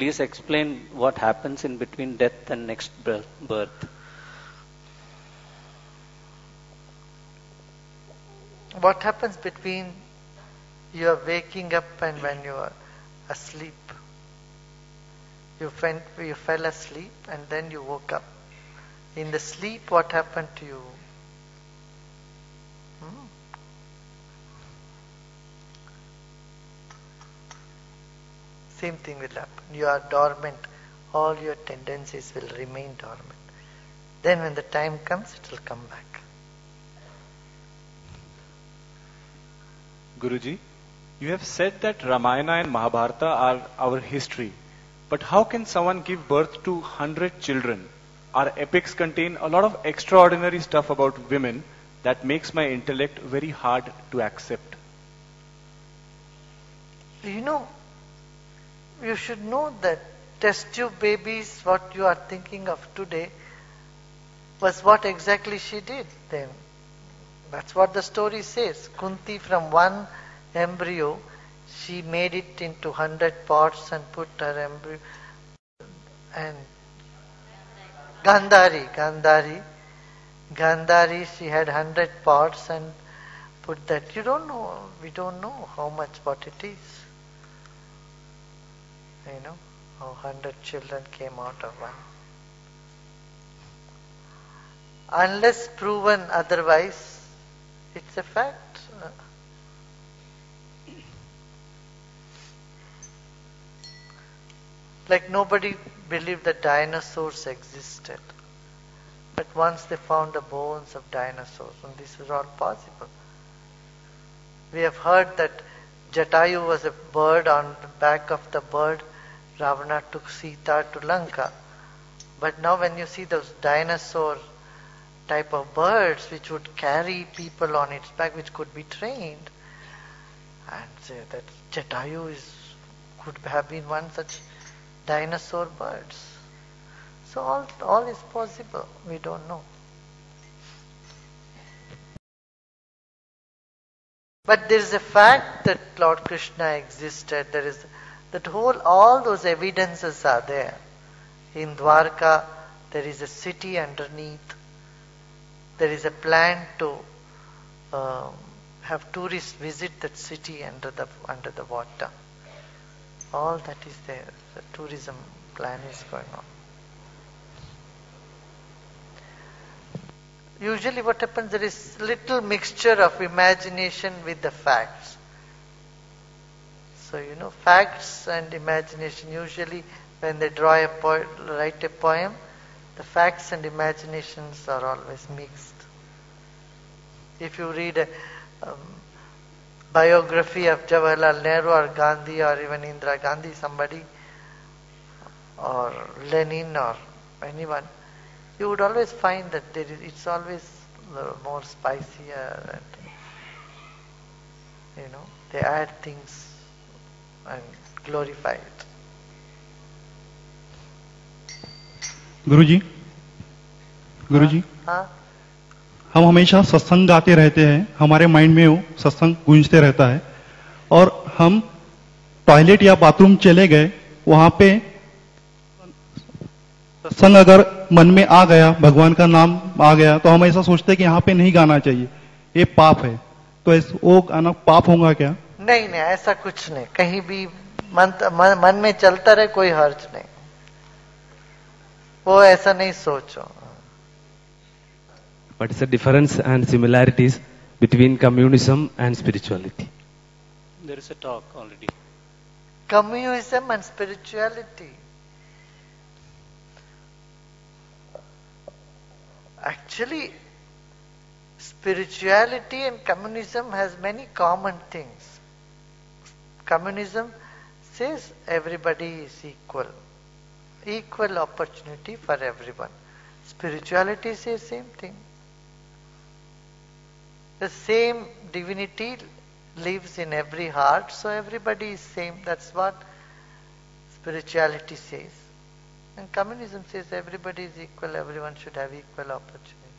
please explain what happens in between death and next birth? What happens between your waking up and when you are asleep? You fell asleep and then you woke up. In the sleep, what happened to you? Same thing will happen. You are dormant. All your tendencies will remain dormant. Then when the time comes, it will come back. Guruji, you have said that Ramayana and Mahabharata are our history. But how can someone give birth to 100 children? Our epics contain a lot of extraordinary stuff about women that makes my intellect very hard to accept. You should know that test tube babies, what you are thinking of today, was what exactly she did then. That's what the story says. Kunti, from one embryo, she made it into 100 pots and put her embryo. And Gandhari, she had 100 pots and put that. We don't know how much, what it is. How 100 children came out of one. Unless proven otherwise, it's a fact. Like nobody believed that dinosaurs existed. But once they found the bones of dinosaurs, and this was all possible. We have heard that Jatayu was a bird. On the back of the bird, Ravana took Sita to Lanka. But now when you see those dinosaur type of birds which would carry people on its back, which could be trained, and say that Jatayu could have been one such dinosaur birds. So all is possible. We don't know. But there is a fact that Lord Krishna existed. There is all those evidences are there. In Dwarka, there is a city underneath. There is a plan to have tourists visit that city under the water. All that is there. The tourism plan is going on. Usually what happens, there is little mixture of imagination with the facts. So facts and imagination, usually when they write a poem, the facts and imaginations are always mixed. If you read a biography of Jawaharlal Nehru or Gandhi or even Indira Gandhi, somebody, or Lenin or anyone, you would always find that it's always more spicier and they add things and glorify it. गुरुजी, हम हमेशा सत्संग गाते रहते हैं, हमारे mind में वो सत्संग गूंजते रहता है, और हम टॉयलेट या बाथरूम चले गए, वहां पे सत्संग अगर मन में आ गया, भगवान का नाम आ गया, तो हम ऐसा सोचते हैं कि यहाँ पे नहीं गाना चाहिए, ये पाप है. तो वो गाना पाप होगा क्या? नहीं, ऐसा कुछ नहीं. कहीं भी मन में चलता रहे, कोई हर्ज नहीं. वो ऐसा नहीं सोचो. What is the difference and similarities between communism and spirituality? There is a talk already. Communism and spirituality. Actually, spirituality and communism has many common things. Communism says everybody is equal. Equal opportunity for everyone. Spirituality says same thing. The same divinity lives in every heart, so everybody is same. That's what spirituality says. And communism says everybody is equal, everyone should have equal opportunity.